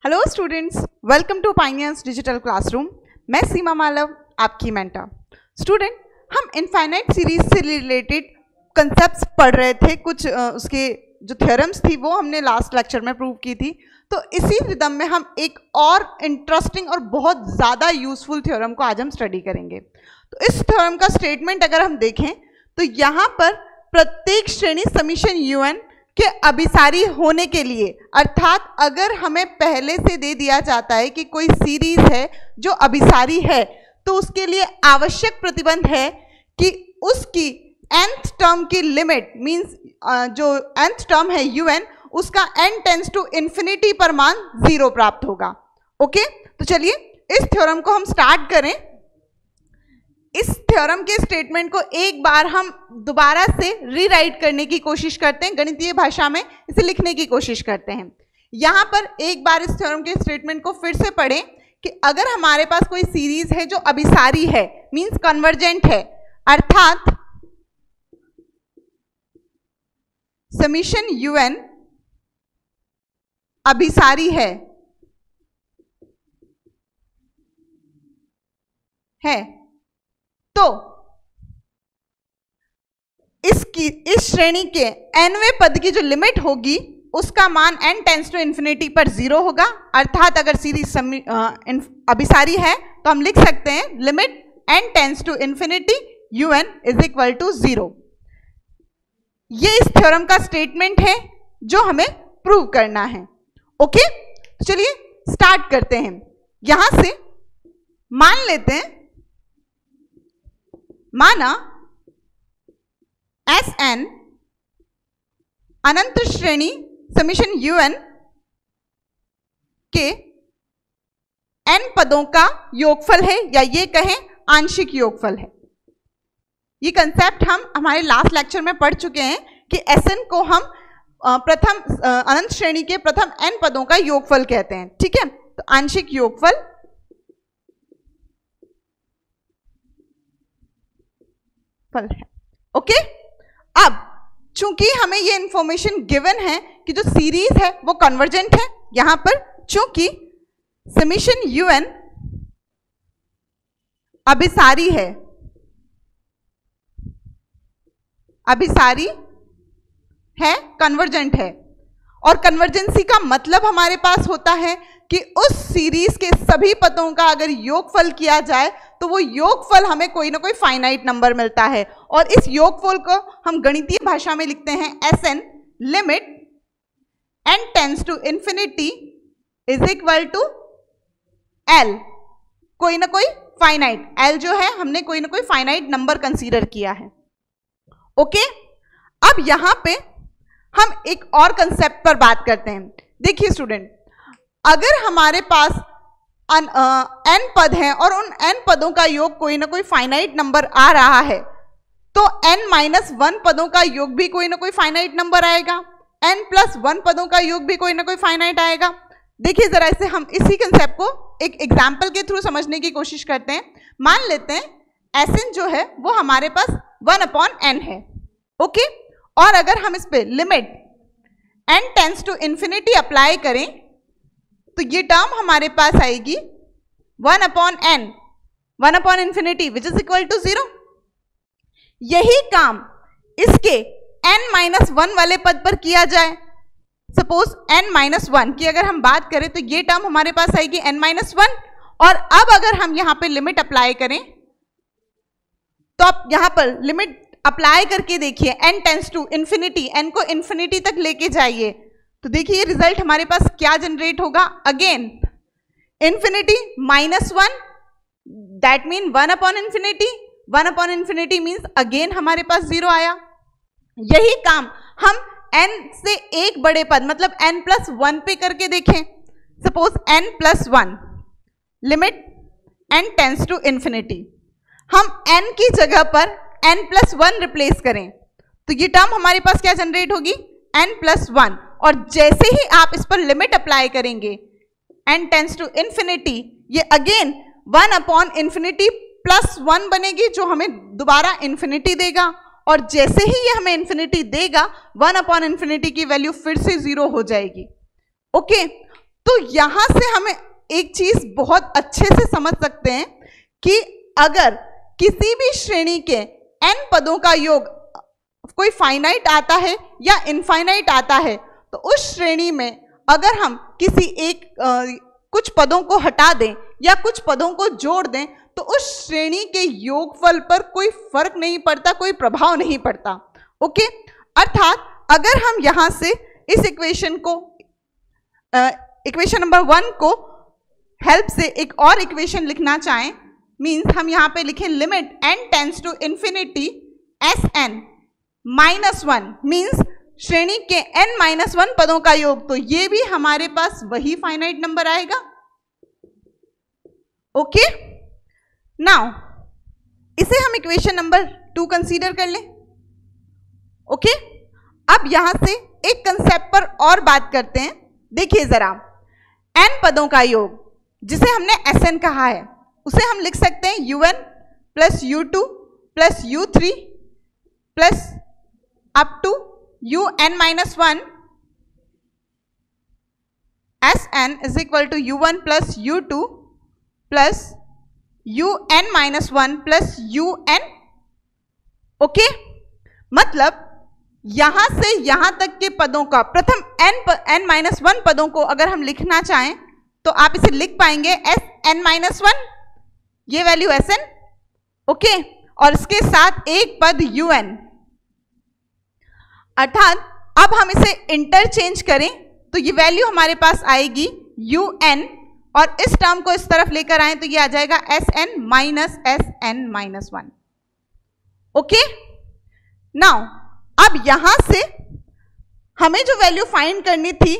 Hello students, welcome to Pioneers digital classroom. मैं सीमा मालव, आपकी mentor. Student, हम इनफाइनाइट सीरीज से रिलेटेड कंसेप्ट्स पढ़ रहे थे। कुछ उसके जो थ्योरम्स थी वो हमने लास्ट लेक्चर में प्रूव की थी। तो इसी रिदम में हम एक और इंटरेस्टिंग और बहुत ज़्यादा यूजफुल थ्योरम को आज हम स्टडी करेंगे। तो इस थ्योरम का स्टेटमेंट अगर हम देखें तो यहाँ पर प्रत्येक श्रेणी समीशन UN के अभिसारी होने के लिए, अर्थात अगर हमें पहले से दे दिया जाता है कि कोई सीरीज है जो अभिसारी है, तो उसके लिए आवश्यक प्रतिबंध है कि उसकी nth टर्म की लिमिट मींस जो nth टर्म है UN, उसका n टेंड्स टू इन्फिनिटी पर मान 0 प्राप्त होगा। ओके, तो चलिए इस थ्योरम को हम स्टार्ट करें। इस थ्योरम के स्टेटमेंट को एक बार हम दोबारा से रीराइट करने की कोशिश करते हैं, गणितीय भाषा में इसे लिखने की कोशिश करते हैं। यहां पर एक बार इस थ्योरम के स्टेटमेंट को फिर से पढ़ें कि अगर हमारे पास कोई सीरीज है जो अभिसारी है मींस कन्वर्जेंट है, अर्थात समीशन UN अभिसारी है तो इस श्रेणी के nवें पद की जो लिमिट होगी उसका मान n टेंड्स टू इन्फिनिटी पर 0 होगा। अर्थात अगर सीरीज अभिसारी है तो हम लिख सकते हैं limit n tends to infinity UN is equal to 0। ये इस थ्योरम का स्टेटमेंट है जो हमें प्रूव करना है। ओके, तो चलिए स्टार्ट करते हैं। यहां से मान लेते हैं, माना Sn अनंत श्रेणी समीशन UN के n पदों का योगफल है, या ये कहें आंशिक योगफल है। ये कंसेप्ट हम हमारे लास्ट लेक्चर में पढ़ चुके हैं कि Sn को हम प्रथम अनंत श्रेणी के प्रथम n पदों का योगफल कहते हैं। ठीक है, तो आंशिक योगफल है। ओके, अब चूंकि हमें ये इंफॉर्मेशन गिवन है कि जो सीरीज है वो कन्वर्जेंट है, यहां पर चूंकि समीशन UN अभिसारी है, कन्वर्जेंट है, और कन्वर्जेंसी का मतलब हमारे पास होता है कि उस सीरीज के सभी पदों का अगर योगफल किया जाए तो वो योगफल हमें कोई ना कोई फाइनाइट नंबर मिलता है, और इस योगफल को हम गणितीय भाषा में लिखते हैं Sn limit n tends to infinity is equal to L, कोई ना कोई फाइनाइट L जो है हमने कोई ना कोई फाइनाइट नंबर कंसीडर किया है। ओके, अब यहां पे हम एक और कंसेप्ट पर बात करते हैं। देखिए स्टूडेंट, अगर हमारे पास n पद हैं और उन n पदों का योग कोई ना कोई फाइनाइट नंबर आ रहा है, तो n-1 पदों का योग भी कोई ना कोई फाइनाइट नंबर आएगा, n+1 पदों का योग भी कोई ना कोई फाइनाइट आएगा। देखिए जरा इसे हम इसी कंसेप्ट को एक एग्जाम्पल के थ्रू समझने की कोशिश करते हैं। मान लेते हैं Sn जो है वो हमारे पास 1/n है। ओके, और अगर हम इस पे limit n tends to infinity apply करें तो ये टर्म हमारे पास आएगी 1/n, 1/infinity which is equal to 0। यही काम इसके n-1 वाले पद पर किया जाए। सपोज n-1 की अगर हम बात करें तो ये टर्म हमारे पास आएगी n-1, और अब अगर हम यहां पे लिमिट अप्लाई करें तो आप यहां पर लिमिट अप्लाई करके देखिए n tends to infinity, n को इन्फिनिटी तक लेके जाइए तो देखिए रिजल्ट हमारे पास क्या जनरेट होगा। Again infinity -1, that mean 1/infinity, 1/infinity means again हमारे पास 0 आया। यही काम हम n से एक बड़े पद मतलब n+1 पे करके देखें। Suppose n+1 limit n tends to infinity, हम n की जगह पर n+1 रिप्लेस करें तो ये टर्म हमारे पास क्या जनरेट होगी, n+1, और जैसे ही आप इस पर लिमिट अप्लाई करेंगे n टेंड्स टू इन्फिनिटी, ये अगेन 1/infinity +1 बनेगी जो हमें दोबारा इन्फिनिटी देगा, और जैसे ही ये हमें इन्फिनिटी देगा 1/infinity की वैल्यू फिर से 0 हो जाएगी। ओके, तो यहां से हमें एक चीज बहुत अच्छे से समझ सकते हैं कि अगर किसी भी श्रेणी के n पदों का योग कोई फाइनाइट आता है या इनफाइनाइट आता है, तो उस श्रेणी में अगर हम किसी एक कुछ पदों को हटा दें या कुछ पदों को जोड़ दें, तो उस श्रेणी के योगफल पर कोई फर्क नहीं पड़ता, कोई प्रभाव नहीं पड़ता। ओके, अर्थात अगर हम यहां से इस इक्वेशन को इक्वेशन नंबर 1 को हेल्प से एक और इक्वेशन लिखना चाहें, मीन्स हम यहां पे लिखें limit n tends to infinity Sn -1 means श्रेणी के n-1 पदों का योग, तो ये भी हमारे पास वही फाइनाइट नंबर आएगा। ओके, नाउ इसे हम इक्वेशन नंबर 2 कंसीडर कर लें। ओके, अब यहां से एक कंसेप्ट पर और बात करते हैं। देखिए जरा, n पदों का योग जिसे हमने Sn कहा है, उसे हम लिख सकते हैं un plus u2 plus u3 plus up to un-1 Sn is equal to u1 plus u2 plus un-1 plus un। Okay, मतलब यहां से यहां तक के पदों का प्रथम n-1 पदों को अगर हम लिखना चाहें तो आप इसे लिख पाएंगे Sn-1, ये वैल्यू Sn। ओके, और इसके साथ एक पद un, अर्थात अब हम इसे इंटरचेंज करें तो ये वैल्यू हमारे पास आएगी un, और इस टर्म को इस तरफ लेकर आए तो ये आ जाएगा Sn minus Sn-1। Okay, now अब यहां से हमें जो वैल्यू फाइंड करनी थी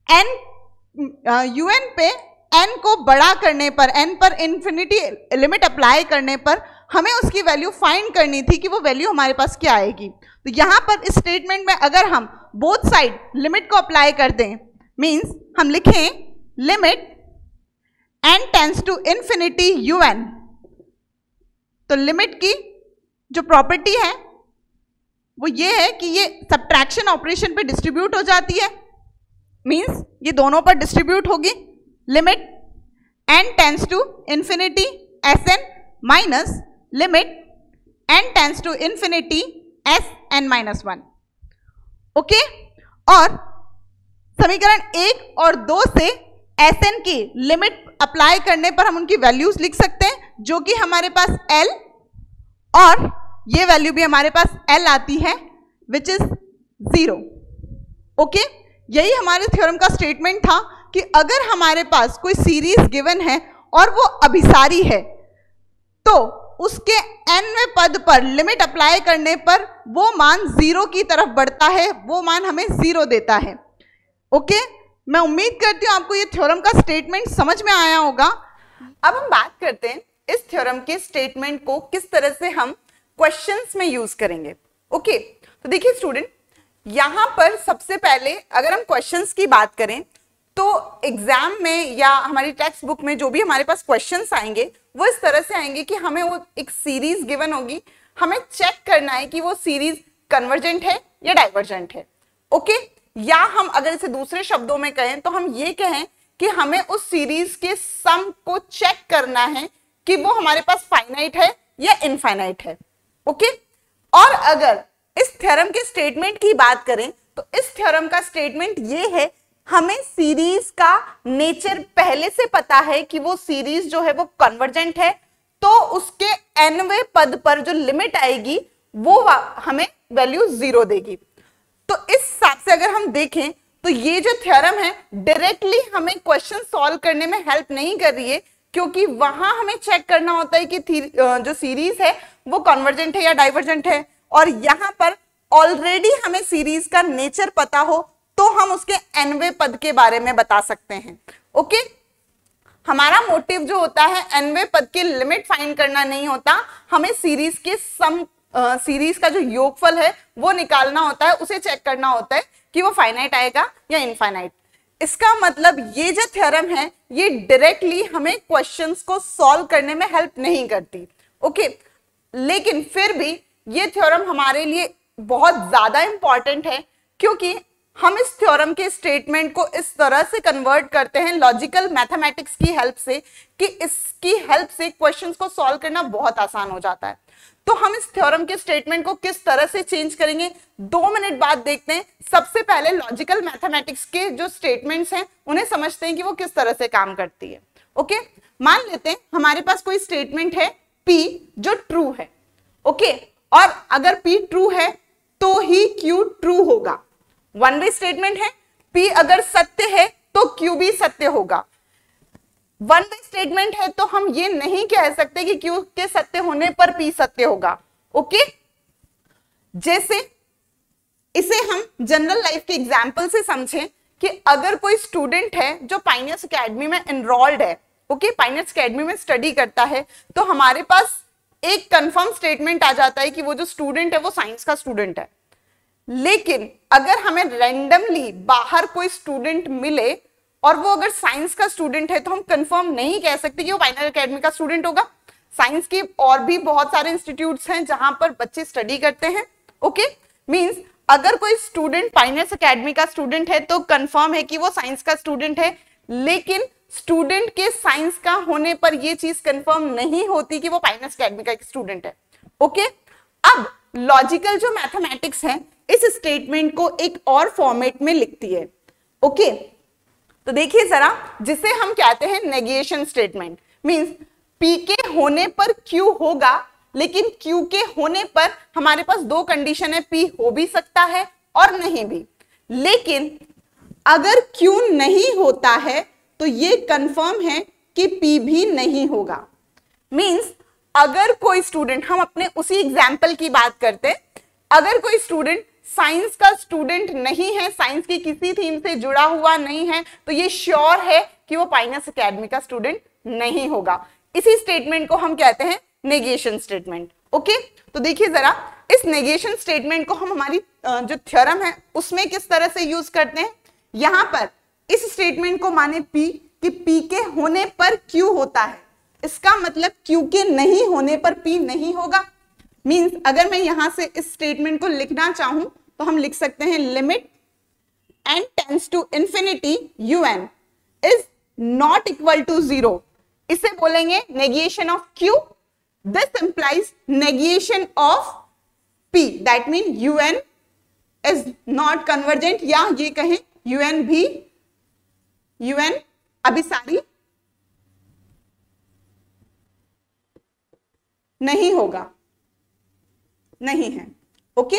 un पे n को बड़ा करने पर, n पर इंफिनिटी लिमिट अप्लाई करने पर हमें उसकी वैल्यू फाइंड करनी थी कि वो वैल्यू हमारे पास क्या आएगी। तो यहां पर इस स्टेटमेंट में अगर हम बोथ साइड लिमिट को अप्लाई कर दें, मींस हम लिखें limit n tends to infinity un, तो लिमिट की जो प्रॉपर्टी है वो ये है कि ये सब्ट्रैक्शन ऑपरेशन पे डिस्ट्रीब्यूट हो जाती है, मींस ये दोनों पर डिस्ट्रीब्यूट होगी। Limit n tends to infinity Sn minus limit n tends to infinity Sn-1। Okay, और समीकरण 1 और 2 से Sn की लिमिट अप्लाई करने पर हम उनकी वैल्यूज लिख सकते हैं, जो कि हमारे पास L और ये वैल्यू भी हमारे पास L आती है विच इज 0। ओके, यही हमारे थ्योरम का स्टेटमेंट था कि अगर हमारे पास कोई सीरीज गिवन है और वो अभिसारी है, तो उसके nवें पद पर लिमिट अप्लाई करने पर वो मान 0 की तरफ बढ़ता है, वो मान हमें 0 देता है। ओके, मैं उम्मीद करती हूं आपको ये थ्योरम का स्टेटमेंट समझ में आया होगा। अब हम बात करते हैं इस थ्योरम के स्टेटमेंट को किस तरह से हम क्वेश्चंस में यूज करेंगे। ओके, तो देखिए स्टूडेंट, यहां पर सबसे पहले अगर हम क्वेश्चंस की बात करें तो एग्जाम में या हमारी टेक्स्ट बुक में जो भी हमारे पास क्वेश्चंस आएंगे वो इस तरह से आएंगे कि हमें वो एक सीरीज गिवन होगी, हमें चेक करना है कि वो सीरीज कन्वर्जेंट है या डाइवर्जेंट है। ओके, या हम अगर इसे दूसरे शब्दों में कहें तो हम ये कहें कि हमें उस सीरीज के सम को चेक करना है कि वो हमारे पास फाइनाइट है या इनफाइनाइट है। ओके, और अगर इस थ्योरम के स्टेटमेंट की बात करें तो इस थ्योरम का स्टेटमेंट ये है, हमें सीरीज का नेचर पहले से पता है कि वो सीरीज जो है वो कन्वर्जेंट है, तो उसके nवें पद पर जो लिमिट आएगी वो हमें वैल्यू 0 देगी। तो इस हिसाब से अगर हम देखें तो ये जो थ्योरम है डायरेक्टली हमें क्वेश्चन सॉल्व करने में हेल्प नहीं कर रही है, क्योंकि वहां हमें चेक करना होता है कि जो सीरीज है वो कन्वर्जेंट है या डाइवर्जेंट है, और यहाँ पर ऑलरेडी हमें सीरीज का नेचर पता हो तो हम उसके nवें पद के बारे में बता सकते हैं। ओके, हमारा मोटिव जो होता है nवें पद की लिमिट फाइंड करना नहीं होता, हमें सीरीज के सम सीरीज का जो योगफल है वो निकालना होता है, उसे चेक करना होता है कि वो फाइनाइट आएगा या इनफाइनाइट। इसका मतलब ये जो थ्योरम है ये डायरेक्टली हमें क्वेश्चंस को सॉल्व करने में हेल्प नहीं करती। ओके, लेकिन फिर भी ये थ्योरम हमारे लिए बहुत ज्यादा इंपॉर्टेंट है, क्योंकि हम इस थ्योरम के स्टेटमेंट को इस तरह से कन्वर्ट करते हैं लॉजिकल मैथमेटिक्स की हेल्प से कि इसकी हेल्प से क्वेश्चंस को सॉल्व करना बहुत आसान हो जाता है। तो हम इस थ्योरम के स्टेटमेंट को किस तरह से चेंज करेंगे 2 मिनट बाद देखते हैं। सबसे पहले लॉजिकल मैथमेटिक्स के जो स्टेटमेंट्स हैं उन्हें समझते हैं कि वो किस तरह से काम करती है। ओके, मान लेते हैं हमारे पास कोई स्टेटमेंट है P जो ट्रू है। ओके, और अगर P ट्रू है तो ही Q ट्रू होगा। वन वे स्टेटमेंट है, P अगर सत्य है तो Q भी सत्य होगा। वन वे स्टेटमेंट है तो हम ये नहीं कह सकते कि Q के सत्य होने पर P सत्य होगा। ओके, जैसे इसे हम जनरल लाइफ के एग्जाम्पल से समझें कि अगर कोई स्टूडेंट है जो पाइनियर्स एकेडमी में एनरोल्ड है, ओके, पाइनियर्स एकेडमी में स्टडी करता है, तो हमारे पास एक कंफर्म स्टेटमेंट आ जाता है कि वो जो स्टूडेंट है वो साइंस का स्टूडेंट है। लेकिन अगर हमें रैंडमली बाहर कोई स्टूडेंट मिले और वो अगर साइंस का स्टूडेंट है तो हम कंफर्म नहीं कह सकते कि वो पाइनियर एकेडमी का स्टूडेंट होगा। साइंस के और भी बहुत सारे इंस्टीट्यूट्स हैं जहां पर बच्चे स्टडी करते हैं। ओके, मींस अगर कोई स्टूडेंट पाइनियर्स एकेडमी का स्टूडेंट है तो कंफर्म है कि वो साइंस का स्टूडेंट है, लेकिन स्टूडेंट के साइंस का होने पर यह चीज कंफर्म नहीं होती कि वो पाइनियर्स एकेडमी का स्टूडेंट है। ओके, अब लॉजिकल जो मैथमेटिक्स है इस स्टेटमेंट को एक और फॉर्मेट में लिखती है। ओके, तो देखिए जरा, जिसे हम कहते हैं नेगेशन स्टेटमेंट। मींस P के होने पर Q होगा, लेकिन Q के होने पर हमारे पास 2 कंडीशन है, P हो भी सकता है और नहीं भी। लेकिन अगर Q नहीं होता है तो ये कंफर्म है कि P भी नहीं होगा। मींस अगर कोई स्टूडेंट, हम अपने उसी एग्जाम्पल की बात करते हैं, अगर कोई स्टूडेंट साइंस का स्टूडेंट नहीं है, साइंस की किसी थीम से जुड़ा हुआ नहीं है, तो ये श्योर है कि वो पाइनियर्स एकेडमी का स्टूडेंट नहीं होगा। इसी स्टेटमेंट को हम कहते हैं नेगेशन स्टेटमेंट। ओके, तो देखिए जरा, इस नेगेशन स्टेटमेंट को हम हमारी जो थ्योरम है उसमें किस तरह से यूज करते हैं। यहां पर इस स्टेटमेंट को माने P कि P के होने पर Q होता है, इसका मतलब Q के नहीं होने पर P नहीं होगा। मींस अगर मैं यहां से इस स्टेटमेंट को लिखना चाहूं तो हम लिख सकते हैं limit n tends to infinity un is not equal to 0। इसे बोलेंगे negation of Q। This implies negation of P, that mean un is not convergent, या ये कहें un अभिसारी नहीं होगा, नहीं है। ओके,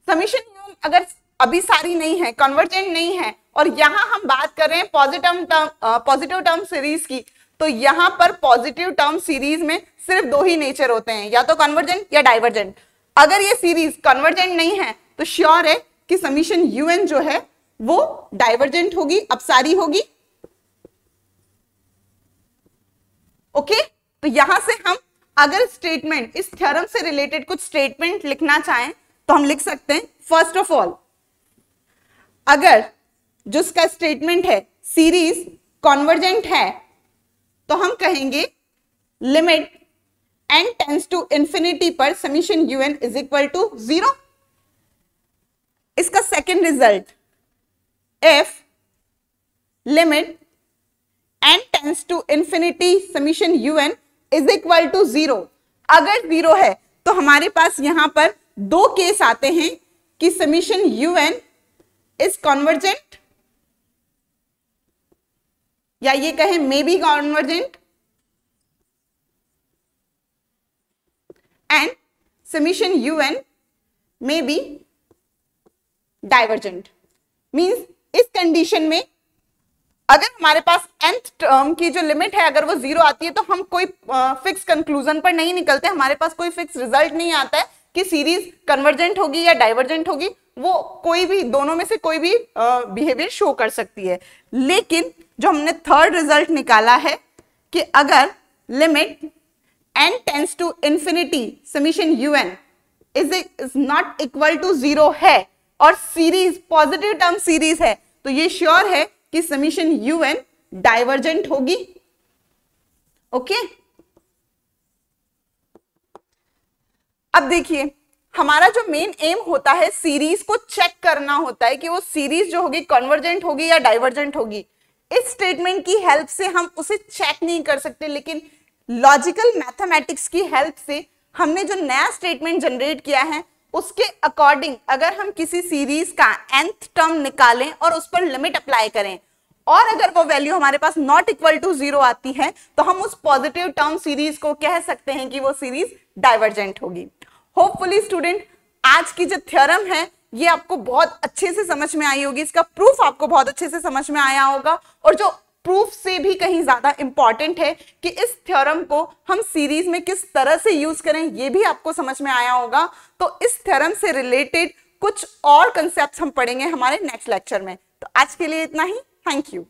समीशन यून अगर अभिसारी नहीं है, कन्वर्जेंट नहीं है, और यहां हम बात कर रहे हैं पॉजिटिव टर्म सीरीज की, तो यहां पर पॉजिटिव टर्म सीरीज में सिर्फ 2 ही नेचर होते हैं, या तो कन्वर्जेंट या डाइवर्जेंट। अगर ये सीरीज कन्वर्जेंट नहीं है तो श्योर है कि समीशन यूएन जो है वो डाइवर्जेंट होगी, अपसारी होगी। ओके, तो यहां से हम अगर स्टेटमेंट, इस थ्योरम से रिलेटेड कुछ स्टेटमेंट लिखना चाहें तो हम लिख सकते हैं, फर्स्ट ऑफ ऑल, अगर जो इसका स्टेटमेंट है सीरीज कॉन्वर्जेंट है तो हम कहेंगे limit n tends to infinity पर summation un is equal to 0। इसका second result, if limit n tends to infinity summation un is equal to 0, अगर 0 है तो हमारे पास यहां पर 2 केस आते हैं कि समीशन un इज कॉन्वर्जेंट, या ये कहें may be convergent, and summation un may be divergent. Means इस कंडीशन में अगर हमारे पास nth टर्म की जो लिमिट है अगर वो 0 आती है तो हम कोई फिक्स कंक्लूजन पर नहीं निकलते, हमारे पास कोई फिक्स रिजल्ट नहीं आता है कि सीरीज कन्वर्जेंट होगी या डाइवर्जेंट होगी। वो कोई भी, दोनों में से कोई भी बिहेवियर शो कर सकती है। लेकिन जो हमने थर्ड रिजल्ट निकाला है कि अगर limit n tends to infinity summation un is not equal to 0 है और सीरीज पॉजिटिव टर्म सीरीज है, तो ये श्योर है कि समीशन un डाइवर्जेंट होगी। ओके, अब देखिए हमारा जो मेन एम होता है सीरीज को चेक करना होता है कि वो सीरीज जो होगी कन्वर्जेंट होगी या डाइवर्जेंट होगी। इस स्टेटमेंट की हेल्प से हम उसे चेक नहीं कर सकते, लेकिन लॉजिकल मैथमेटिक्स की हेल्प से हमने जो नया स्टेटमेंट जनरेट किया है उसके अकॉर्डिंग अगर हम किसी सीरीज का nth टर्म निकालें और उस पर लिमिट अप्लाई करें और अगर वो वैल्यू हमारे पास नॉट इक्वल टू 0 आती है तो हम उस पॉजिटिव टर्म सीरीज को कह सकते हैं कि वो सीरीज डाइवर्जेंट होगी। होपफुली स्टूडेंट आज की जो थ्योरम है ये आपको बहुत अच्छे से समझ में आई होगी, इसका प्रूफ आपको बहुत अच्छे से समझ में आया होगा, और जो प्रूफ से भी कहीं ज्यादा इंपॉर्टेंट है कि इस थ्योरम को हम सीरीज में किस तरह से यूज करें ये भी आपको समझ में आया होगा। तो इस थ्योरम से रिलेटेड कुछ और कंसेप्ट्स हम पढ़ेंगे हमारे नेक्स्ट लेक्चर में। तो आज के लिए इतना ही। Thank you.